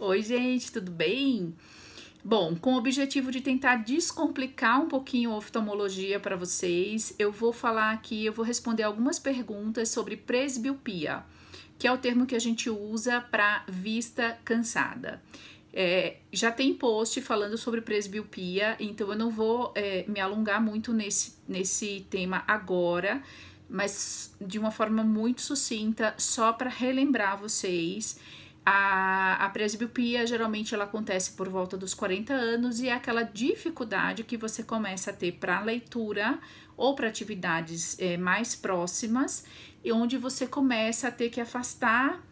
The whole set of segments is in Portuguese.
Oi, gente, tudo bem? Bom, com o objetivo de tentar descomplicar um pouquinho a oftalmologia para vocês, eu vou falar aqui, eu vou responder algumas perguntas sobre presbiopia, que é o termo que a gente usa para vista cansada. Já tem post falando sobre presbiopia, então eu não vou me alongar muito nesse tema agora, mas de uma forma muito sucinta, só para relembrar vocês. A presbiopia geralmente ela acontece por volta dos 40 anos e é aquela dificuldade que você começa a ter para leitura ou para atividades mais próximas, e onde você começa a ter que afastar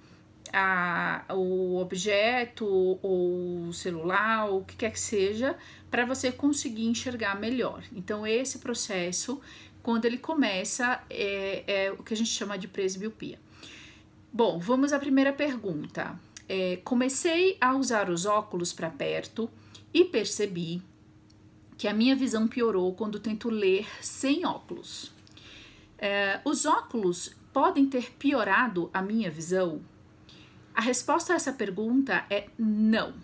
o objeto ou o celular, ou o que quer que seja, para você conseguir enxergar melhor. Então, esse processo, quando ele começa, é o que a gente chama de presbiopia. Bom, vamos à primeira pergunta. Comecei a usar os óculos para perto e percebi que a minha visão piorou quando tento ler sem óculos. Os óculos podem ter piorado a minha visão? A resposta a essa pergunta é não.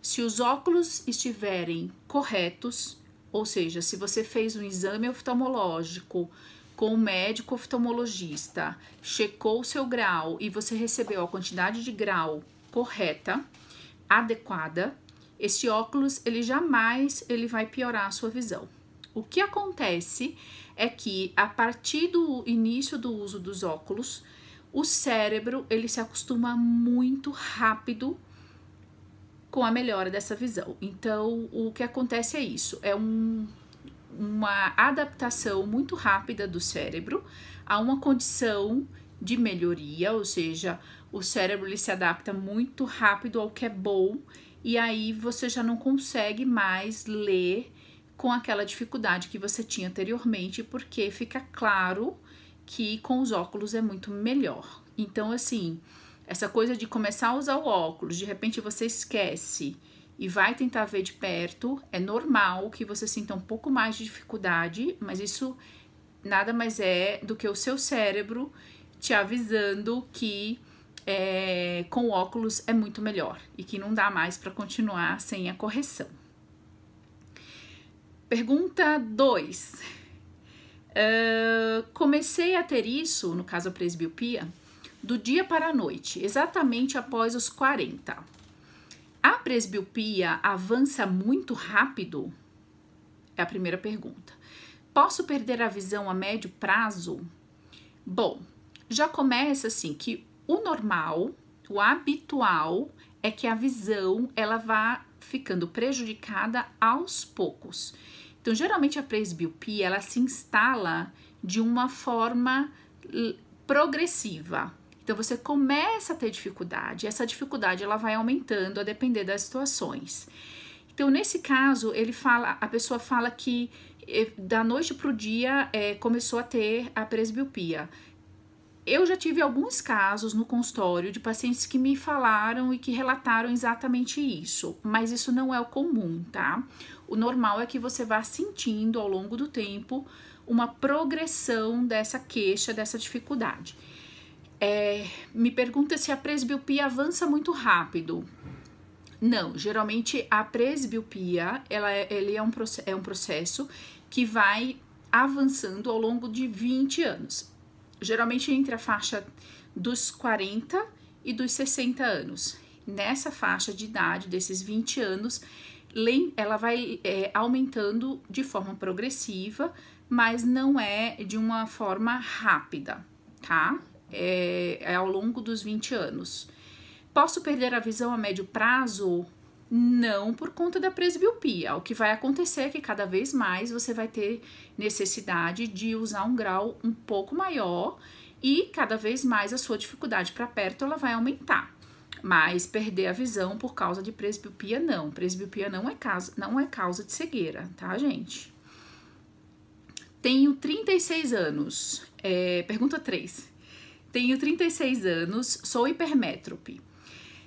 Se os óculos estiverem corretos, ou seja, se você fez um exame oftalmológico com o médico oftalmologista, checou o seu grau e você recebeu a quantidade de grau correta, adequada, esse óculos ele jamais vai piorar a sua visão. O que acontece é que a partir do início do uso dos óculos, o cérebro ele se acostuma muito rápido com a melhora dessa visão. Então, o que acontece é isso, uma adaptação muito rápida do cérebro a uma condição de melhoria, ou seja, o cérebro ele se adapta muito rápido ao que é bom, e aí você já não consegue mais ler com aquela dificuldade que você tinha anteriormente, porque fica claro que com os óculos é muito melhor. Então, assim, essa coisa de começar a usar o óculos, de repente você esquece e vai tentar ver de perto, é normal que você sinta um pouco mais de dificuldade, mas isso nada mais é do que o seu cérebro te avisando que com óculos é muito melhor e que não dá mais para continuar sem a correção. Pergunta 2. Comecei a ter isso, no caso a presbiopia, do dia para a noite, exatamente após os 40. A presbiopia avança muito rápido? É a primeira pergunta. Posso perder a visão a médio prazo? Bom, já começa assim que o normal, o habitual, é que a visão ela vá ficando prejudicada aos poucos. Então, geralmente a presbiopia ela se instala de uma forma progressiva. Então, você começa a ter dificuldade, essa dificuldade ela vai aumentando a depender das situações. Então, nesse caso, a pessoa fala que da noite para o dia começou a ter a presbiopia. Eu já tive alguns casos no consultório de pacientes que me falaram e que relataram exatamente isso, mas isso não é o comum, tá? O normal é que você vá sentindo ao longo do tempo uma progressão dessa queixa, dessa dificuldade. Me pergunta se a presbiopia avança muito rápido. Não, geralmente a presbiopia ele é um processo que vai avançando ao longo de 20 anos. Geralmente entre a faixa dos 40 e dos 60 anos. Nessa faixa de idade, desses 20 anos, ela vai aumentando de forma progressiva, mas não é de uma forma rápida, tá? É ao longo dos 20 anos. Posso perder a visão a médio prazo? Não, por conta da presbiopia. O que vai acontecer é que cada vez mais você vai ter necessidade de usar um grau um pouco maior e cada vez mais a sua dificuldade para perto ela vai aumentar. Mas perder a visão por causa de presbiopia, não. Presbiopia não é causa de cegueira, tá, gente? Tenho 36 anos. Pergunta 3. Tenho 36 anos, sou hipermétrope.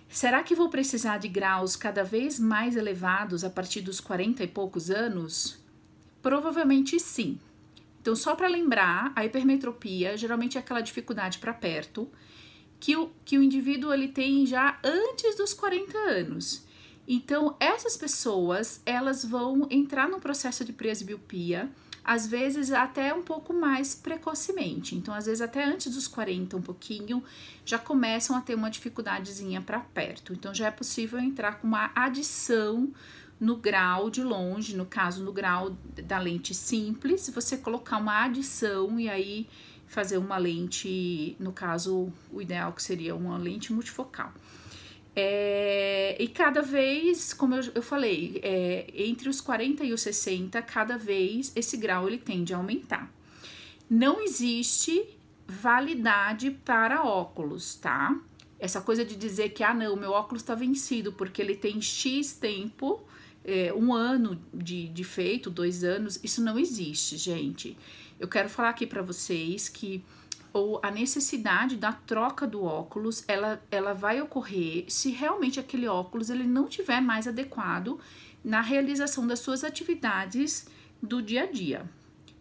Será que vou precisar de graus cada vez mais elevados a partir dos 40 e poucos anos? Provavelmente sim. Então, só para lembrar, a hipermetropia geralmente é aquela dificuldade para perto que o indivíduo ele tem já antes dos 40 anos. Então, essas pessoas, elas vão entrar no processo de presbiopia, às vezes até um pouco mais precocemente. Então, às vezes até antes dos 40, um pouquinho, já começam a ter uma dificuldadezinha para perto. Então, já é possível entrar com uma adição no grau de longe, no caso, no grau da lente simples, você colocar uma adição e aí fazer uma lente, no caso, o ideal que seria uma lente multifocal. E cada vez, como eu falei, entre os 40 e os 60, cada vez esse grau ele tende a aumentar. Não existe validade para óculos, tá? Essa coisa de dizer que, não, meu óculos tá vencido porque ele tem X tempo, 1 ano de feito, 2 anos, isso não existe, gente. Eu quero falar aqui para vocês que a necessidade da troca do óculos, ela vai ocorrer se realmente aquele óculos ele não tiver mais adequado na realização das suas atividades do dia a dia.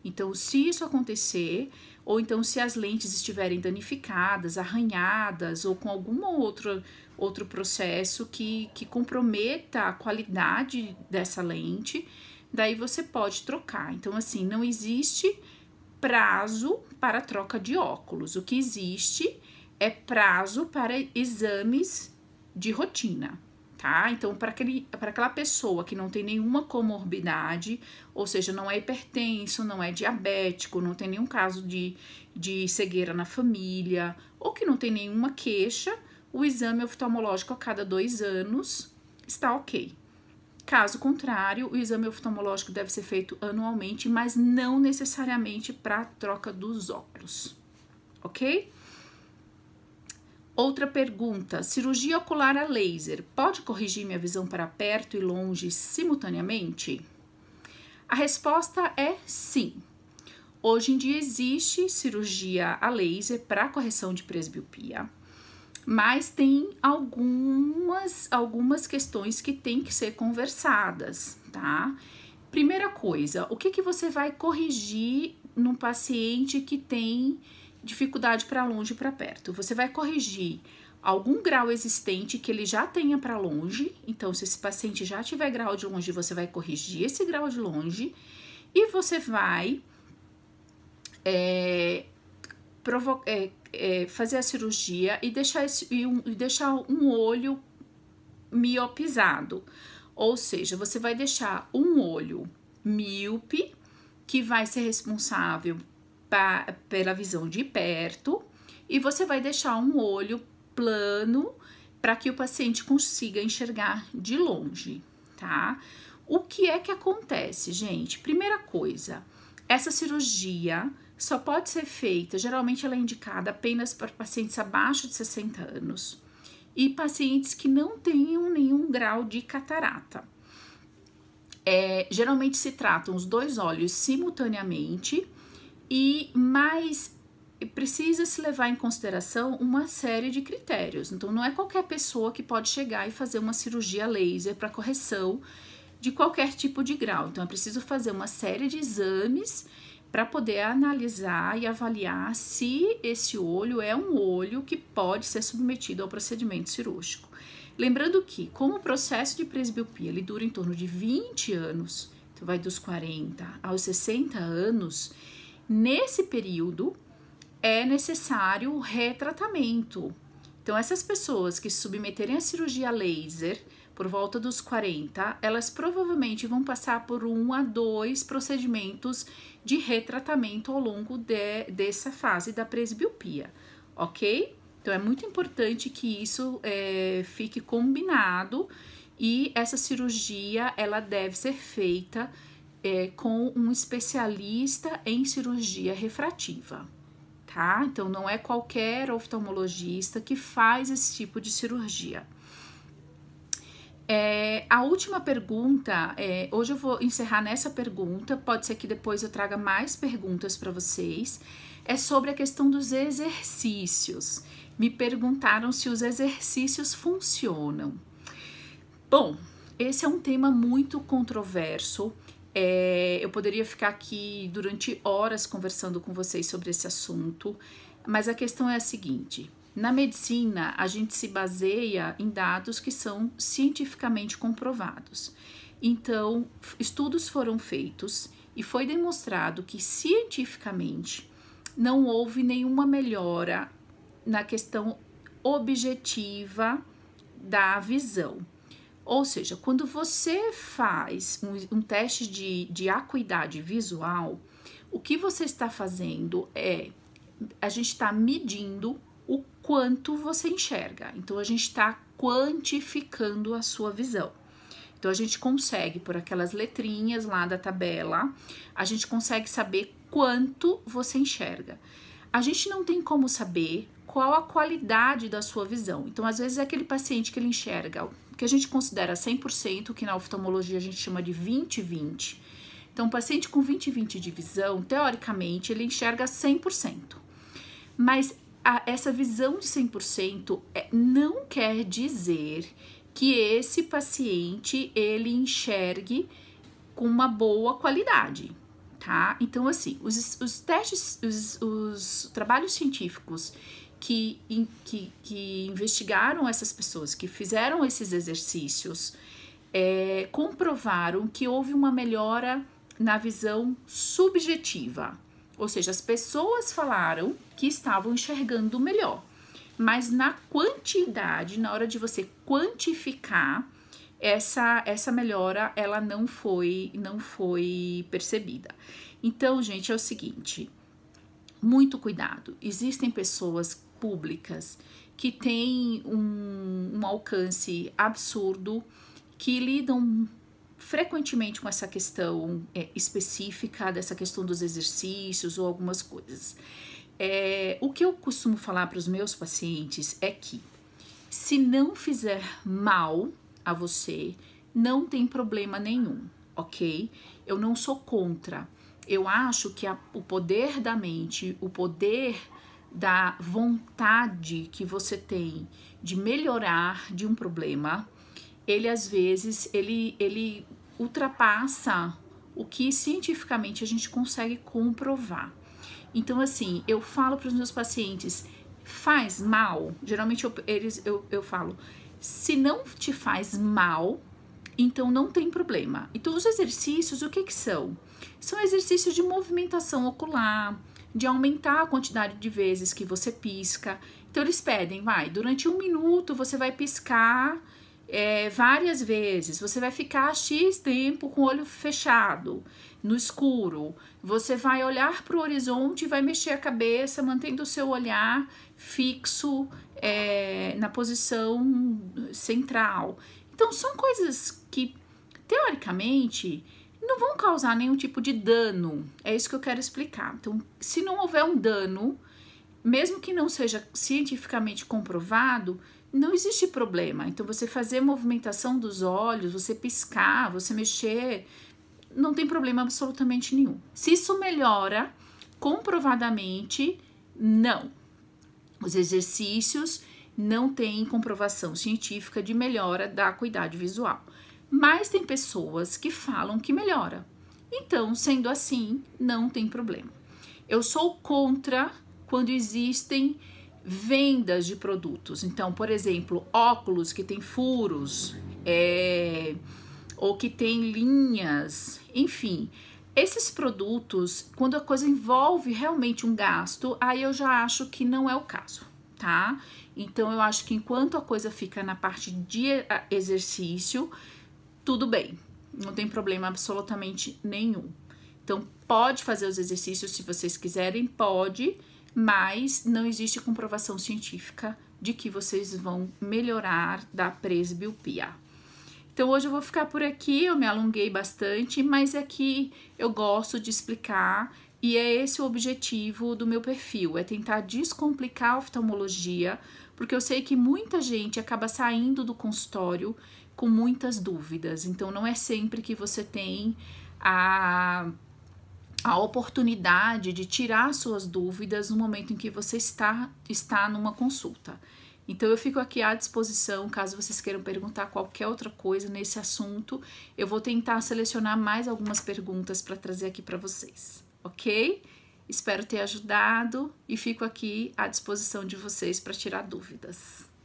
Então, se isso acontecer, ou então se as lentes estiverem danificadas, arranhadas, ou com algum outro processo que comprometa a qualidade dessa lente, daí você pode trocar. Então, assim, não existe prazo para troca de óculos. O que existe é prazo para exames de rotina, tá? Então, para aquela pessoa que não tem nenhuma comorbidade, ou seja, não é hipertenso, não é diabético, não tem nenhum caso de cegueira na família, ou que não tem nenhuma queixa, o exame oftalmológico a cada 2 anos está ok. Caso contrário, o exame oftalmológico deve ser feito anualmente, mas não necessariamente para troca dos óculos, ok? Outra pergunta, cirurgia ocular a laser pode corrigir minha visão para perto e longe simultaneamente? A resposta é sim. Hoje em dia existe cirurgia a laser para correção de presbiopia, mas tem algumas questões que tem que ser conversadas, tá? Primeira coisa, o que você vai corrigir num paciente que tem dificuldade para longe e para perto? Você vai corrigir algum grau existente que ele já tenha para longe, então se esse paciente já tiver grau de longe, você vai corrigir esse grau de longe e você vai fazer a cirurgia e deixar um olho miopizado, ou seja, você vai deixar um olho míope, que vai ser responsável pela visão de perto, e você vai deixar um olho plano para que o paciente consiga enxergar de longe, tá? O que é que acontece, gente? Primeira coisa, essa cirurgia só pode ser feita, geralmente ela é indicada apenas para pacientes abaixo de 60 anos e pacientes que não tenham nenhum grau de catarata. Geralmente se tratam os 2 olhos simultaneamente mas precisa se levar em consideração uma série de critérios. Então, não é qualquer pessoa que pode chegar e fazer uma cirurgia laser para correção de qualquer tipo de grau. Então, é preciso fazer uma série de exames para poder analisar e avaliar se esse olho é um olho que pode ser submetido ao procedimento cirúrgico. Lembrando que, como o processo de presbiopia ele dura em torno de 20 anos, então vai dos 40 aos 60 anos, nesse período é necessário retratamento. Então, essas pessoas que se submeterem à cirurgia laser por volta dos 40, elas provavelmente vão passar por 1 a 2 procedimentos de retratamento ao longo dessa fase da presbiopia, ok? Então, é muito importante que isso fique combinado e essa cirurgia, ela deve ser feita com um especialista em cirurgia refrativa, tá? Então, não é qualquer oftalmologista que faz esse tipo de cirurgia. A última pergunta, hoje eu vou encerrar nessa pergunta, pode ser que depois eu traga mais perguntas para vocês, é sobre a questão dos exercícios. Me perguntaram se os exercícios funcionam. Bom, esse é um tema muito controverso, eu poderia ficar aqui durante horas conversando com vocês sobre esse assunto, mas a questão é a seguinte: Na medicina, a gente se baseia em dados que são cientificamente comprovados. Então, estudos foram feitos e foi demonstrado que cientificamente não houve nenhuma melhora na questão objetiva da visão. Ou seja, quando você faz um teste de acuidade visual, o que você está fazendo é, a gente está medindo o quanto você enxerga. Então, a gente está quantificando a sua visão. Então, a gente consegue, por aquelas letrinhas lá da tabela, a gente consegue saber quanto você enxerga. A gente não tem como saber qual a qualidade da sua visão. Então, às vezes, é aquele paciente que ele enxerga, o que a gente considera 100%, que na oftalmologia a gente chama de 20/20. Então, um paciente com 20/20 de visão, teoricamente, ele enxerga 100%. Mas essa visão de 100% não quer dizer que esse paciente, ele enxergue com uma boa qualidade, tá? Então, assim, os testes, os trabalhos científicos que investigaram essas pessoas, que fizeram esses exercícios, comprovaram que houve uma melhora na visão subjetiva. Ou seja, as pessoas falaram que estavam enxergando melhor. Mas na quantidade, na hora de você quantificar, essa melhora, ela não foi percebida. Então, gente, é o seguinte, muito cuidado. Existem pessoas públicas que têm um alcance absurdo, que lidam frequentemente com essa questão específica, dessa questão dos exercícios ou algumas coisas. O que eu costumo falar para os meus pacientes é que, se não fizer mal a você, não tem problema nenhum, ok? Eu não sou contra. Eu acho que o poder da mente, o poder da vontade que você tem de melhorar de um problema, ele às vezes, ele ultrapassa o que cientificamente a gente consegue comprovar. Então, assim, eu falo para os meus pacientes, faz mal? Geralmente eu falo, se não te faz mal, então não tem problema. Então, os exercícios, o que são? São exercícios de movimentação ocular, de aumentar a quantidade de vezes que você pisca. Então, eles pedem, durante 1 minuto você vai piscar várias vezes, você vai ficar X tempo com o olho fechado, no escuro, você vai olhar para o horizonte e vai mexer a cabeça, mantendo o seu olhar fixo na posição central. Então, são coisas que, teoricamente, não vão causar nenhum tipo de dano. É isso que eu quero explicar. Então, se não houver um dano, mesmo que não seja cientificamente comprovado, não existe problema. Então, você fazer movimentação dos olhos, você piscar, você mexer, não tem problema absolutamente nenhum. Se isso melhora comprovadamente, não. Os exercícios não têm comprovação científica de melhora da acuidade visual. Mas tem pessoas que falam que melhora. Então, sendo assim, não tem problema. Eu sou contra quando existem vendas de produtos. Então, por exemplo, óculos que tem furos, ou que tem linhas, enfim. Esses produtos, quando a coisa envolve realmente um gasto, aí eu já acho que não é o caso, tá? Então, eu acho que enquanto a coisa fica na parte de exercício, tudo bem, não tem problema absolutamente nenhum. Então, pode fazer os exercícios se vocês quiserem, pode, mas não existe comprovação científica de que vocês vão melhorar da presbiopia. Então, hoje eu vou ficar por aqui, eu me alonguei bastante, mas é que eu gosto de explicar e é esse o objetivo do meu perfil, é tentar descomplicar a oftalmologia, porque eu sei que muita gente acaba saindo do consultório com muitas dúvidas, então não é sempre que você tem a oportunidade de tirar suas dúvidas no momento em que você está numa consulta. Então, eu fico aqui à disposição, caso vocês queiram perguntar qualquer outra coisa nesse assunto, eu vou tentar selecionar mais algumas perguntas para trazer aqui para vocês, ok? Espero ter ajudado e fico aqui à disposição de vocês para tirar dúvidas.